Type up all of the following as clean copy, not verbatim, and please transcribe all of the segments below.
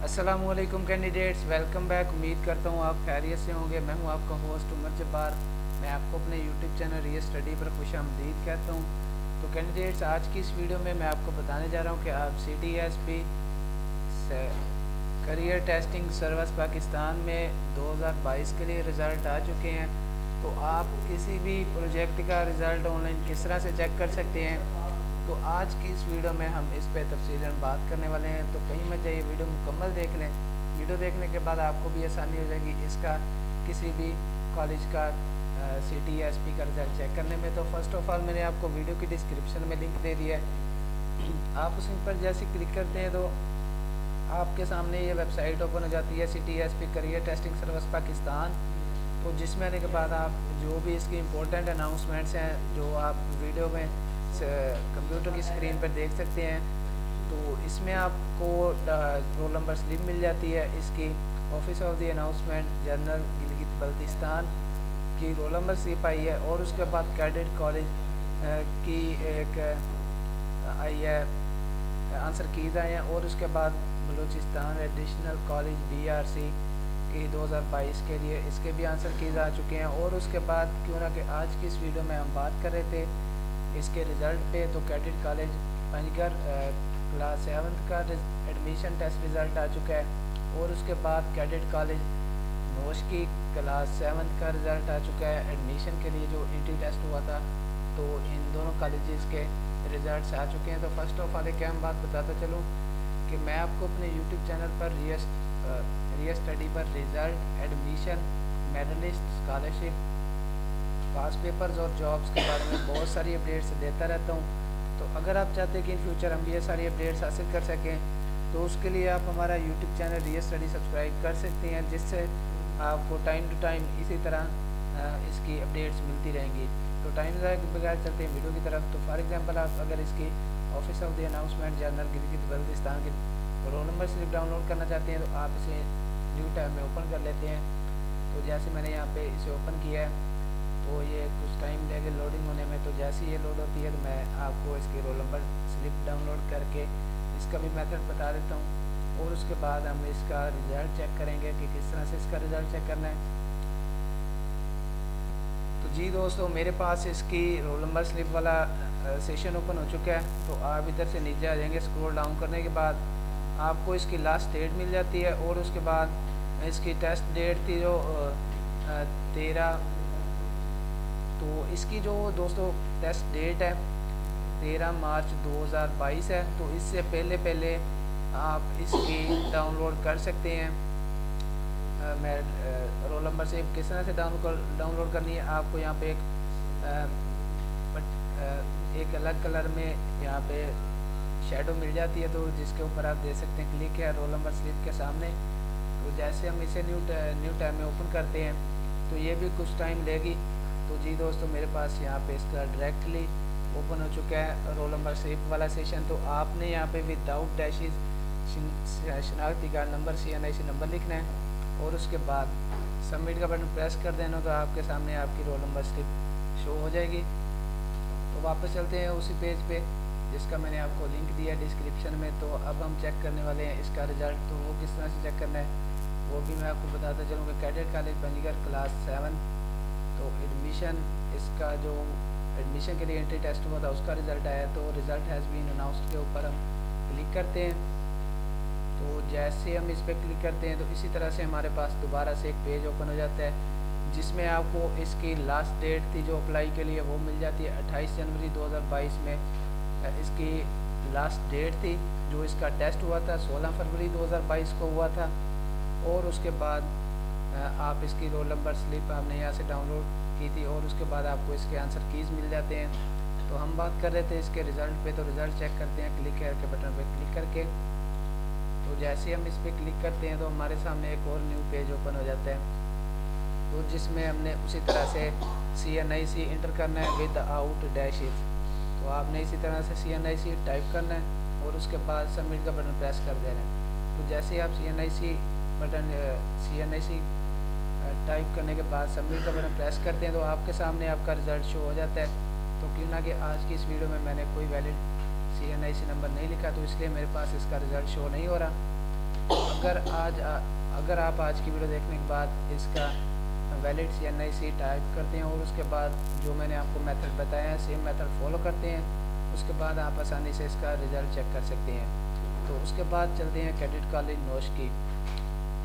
अस्सलामुअलैकुम candidates, welcome back. उम्मीद करता हूँ आप खैरियत से होंगे। मैं हूँ आपका होस्ट उमर जब्बार। मैं आपको अपने यूट्यूब चैनल रियल स्टडी पर खुशामदीद कहता हूँ। तो कैंडिडेट्स, आज की इस वीडियो में मैं आपको बताने जा रहा हूँ कि आप CTSP career testing service Pakistan में 2022 के लिए रिज़ल्ट आ चुके हैं। तो आप किसी भी प्रोजेक्ट का रिज़ल्ट ऑनलाइन किस तरह से चेक कर सकते हैं, तो आज की इस वीडियो में हम इस पे तफसीलन बात करने वाले हैं। तो कहीं मत जाइए, वीडियो मुकम्मल देख लें। वीडियो देखने के बाद आपको भी आसानी हो जाएगी इसका किसी भी कॉलेज का CTSP का रिज़ल्ट चेक करने में। तो फर्स्ट ऑफ़ ऑल मैंने आपको वीडियो की डिस्क्रिप्शन में लिंक दे दिया है। आप उस लिंक पर जैसे क्लिक करते हैं तो आपके सामने ये वेबसाइट ओपन हो जाती है, CTSP career testing service Pakistan. तो जिसमें आने के बाद आप जो भी इसकी इम्पोर्टेंट अनाउंसमेंट्स हैं जो आप वीडियो में कंप्यूटर की स्क्रीन पर देख सकते हैं, तो इसमें आपको रोल नंबर स्लिप मिल जाती है। इसकी office of the announcement general Gilgit Baltistan की रोल नंबर स्लिप आई है, और उसके बाद कैडेट कॉलेज की एक आई है, आंसर कीज़ आए हैं, और उसके बाद बलूचिस्तान एडिशनल कॉलेज BRC की 2022 के लिए इसके भी आंसर कीज़ आ चुके हैं। और उसके बाद क्यों ना कि आज की इस वीडियो में हम बात कर रहे थे इसके रिज़ल्ट पे, तो कैडेट कॉलेज पंजगर क्लास 7 का एडमिशन टेस्ट रिज़ल्ट आ चुका है, और उसके बाद कैडेट कॉलेज नोश की क्लास 7 का रिज़ल्ट आ चुका है एडमिशन के लिए जो एंट्री टेस्ट हुआ था। तो इन दोनों कॉलेजेस के रिज़ल्ट्स आ चुके हैं। तो फर्स्ट ऑफ ऑल एक अहम बात बताता चलूँ कि मैं आपको अपने यूट्यूब चैनल पर रियल स्टडी पर रिज़ल्ट, एडमिशन, मेडलिस्ट, स्कॉलरशिप, पास पेपर्स और जॉब्स के बारे में बहुत सारी अपडेट्स देता रहता हूँ। तो अगर आप चाहते हैं कि इन फ्यूचर हम ये सारी अपडेट्स हासिल कर सकें, तो उसके लिए आप हमारा YouTube channel real study subscribe कर सकते हैं, जिससे आपको टाइम टू टाइम इसी तरह इसकी अपडेट्स मिलती रहेंगी। तो टाइम ज़ाया के बगैर चलते हैं वीडियो की तरफ। तो फॉर एग्जांपल आप अगर इसकी office of the announcement general Gilgit Baltistan की रोल नंबर स्लिप डाउनलोड करना चाहते हैं, तो आप इसे न्यू टैब में ओपन कर लेते हैं। तो जैसे मैंने यहाँ पे इसे ओपन किया है, तो ये कुछ टाइम लेगा लोडिंग होने में। तो जैसे ये लोड होती है तो मैं आपको इसकी रोल नंबर स्लिप डाउनलोड करके इसका भी मेथड बता देता हूँ, और उसके बाद हम इसका रिज़ल्ट चेक करेंगे कि किस तरह से इसका रिज़ल्ट चेक करना है। तो जी दोस्तों, मेरे पास इसकी रोल नंबर स्लिप वाला सेशन ओपन हो चुका है। तो आप इधर से नीचे आ जाएंगे। स्क्रॉल डाउन करने के बाद आपको इसकी लास्ट डेट मिल जाती है, और उसके बाद इसकी टेस्ट डेट थी जो 13। तो इसकी जो दोस्तों टेस्ट डेट है 13 मार्च 2022 है। तो इससे पहले पहले आप इसकी डाउनलोड कर सकते हैं। मैं रोल नंबर से किस तरह से डाउनलोड करनी है, आपको यहाँ पे एक अलग कलर में यहाँ पे शेडो मिल जाती है, तो जिसके ऊपर आप दे सकते हैं क्लिक है रोल नंबर स्लिप के सामने। तो जैसे हम इसे न्यू टैब में ओपन करते हैं तो ये भी कुछ टाइम लेगी। तो जी दोस्तों, मेरे पास यहाँ पे इसका डायरेक्टली ओपन हो चुका है रोल नंबर स्लिप वाला सेशन। तो आपने यहाँ पे विदाउट डैशेज शनाख्ती कार्ड नंबर CNIC नंबर लिखना है, और उसके बाद सबमिट का बटन प्रेस कर देना। तो आपके सामने आपकी रोल नंबर स्लिप शो हो जाएगी। तो वापस चलते हैं उसी पेज पे जिसका मैंने आपको लिंक दिया डिस्क्रिप्शन में। तो अब हम चेक करने वाले हैं इसका रिज़ल्ट। तो वो किस तरह से चेक करना है वो भी मैं आपको बताता चलूँगा। कैडेट कॉलेज पंजगर क्लास 7, तो एडमिशन, इसका जो एडमिशन के लिए एंट्री टेस्ट हुआ था उसका रिज़ल्ट आया। तो रिज़ल्ट हैज़ बीन अनाउंस्ड के ऊपर हम क्लिक करते हैं। तो जैसे हम इस पर क्लिक करते हैं तो इसी तरह से हमारे पास दोबारा से एक पेज ओपन हो जाता है, जिसमें आपको इसकी लास्ट डेट थी जो अप्लाई के लिए वो मिल जाती है 28 जनवरी 2022 में। इसकी लास्ट डेट थी जो इसका टेस्ट हुआ था 16 फरवरी 2022 को हुआ था। और उसके बाद आप इसकी रोल नंबर स्लिप आपने यहाँ से डाउनलोड की थी, और उसके बाद आपको इसके आंसर कीज़ मिल जाते हैं। तो हम बात कर रहे थे इसके रिज़ल्ट पे। तो रिज़ल्ट चेक करते हैं क्लिक के बटन पे क्लिक करके। तो जैसे हम इस पर क्लिक करते हैं तो हमारे सामने एक और न्यू पेज ओपन हो जाता है, तो जिसमें हमने उसी तरह से CNIC इंटर करना है विद आउट डैशेज। तो आपने इसी तरह से CNIC टाइप करना है, और उसके बाद सबमिट का बटन प्रेस कर देना है। तो जैसे आप CNIC टाइप करने के बाद सबमिट का बटन प्रेस करते हैं तो आपके सामने आपका रिज़ल्ट शो हो जाता है। तो क्यों ना कि आज की इस वीडियो में मैंने कोई वैलिड CNIC नंबर नहीं लिखा, तो इसलिए मेरे पास इसका रिज़ल्ट शो नहीं हो रहा। अगर आप आज की वीडियो देखने के बाद इसका वैलिड CNIC टाइप करते हैं और उसके बाद जो मैंने आपको मेथड बताया है सेम मेथड फॉलो करते हैं, उसके बाद आप आसानी से इसका रिज़ल्ट चेक कर सकते हैं। तो उसके बाद चलते हैं कैडेट कॉलेज नोश की।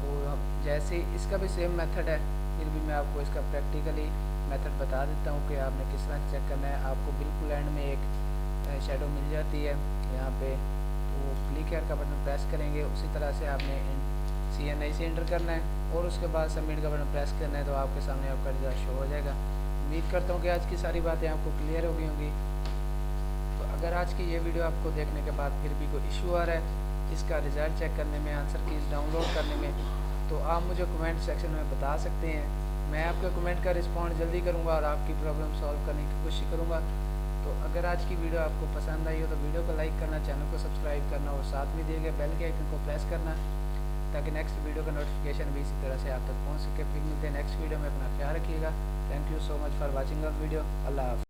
तो जैसे इसका भी सेम मेथड है, फिर भी मैं आपको इसका प्रैक्टिकली मेथड बता देता हूँ कि आपने किस तरह चेक करना है। आपको बिल्कुल एंड में एक शेडो मिल जाती है यहाँ पे, तो क्लिक हेयर का बटन प्रेस करेंगे, उसी तरह से आपने CNIC एंटर करना है और उसके बाद सबमिट का बटन प्रेस करना है, तो आपके सामने आपका रिजल्ट शो हो जाएगा। उम्मीद करता हूँ कि आज की सारी बातें आपको क्लियर हो गई होंगी। तो अगर आज की ये वीडियो आपको देखने के बाद फिर भी कोई इशू आ रहा है इसका रिज़ल्ट चेक करने में, आंसर कीज़ डाउनलोड करने में, तो आप मुझे कमेंट सेक्शन में बता सकते हैं। मैं आपके कमेंट का रिस्पॉन्ड जल्दी करूँगा और आपकी प्रॉब्लम सॉल्व करने की कोशिश करूँगा। तो अगर आज की वीडियो आपको पसंद आई हो तो वीडियो को लाइक करना, चैनल को सब्सक्राइब करना और साथ में दिए गए बेल के आइकन को प्रेस करना, ताकि नेक्स्ट वीडियो का नोटिफिकेशन भी इसी तरह से आप तक पहुँच सके। फिर मिलते हैं नेक्स्ट वीडियो में, अपना ख्याल रखिएगा। Thank you so much for watching our video. अल्लाह हाफ़िज़।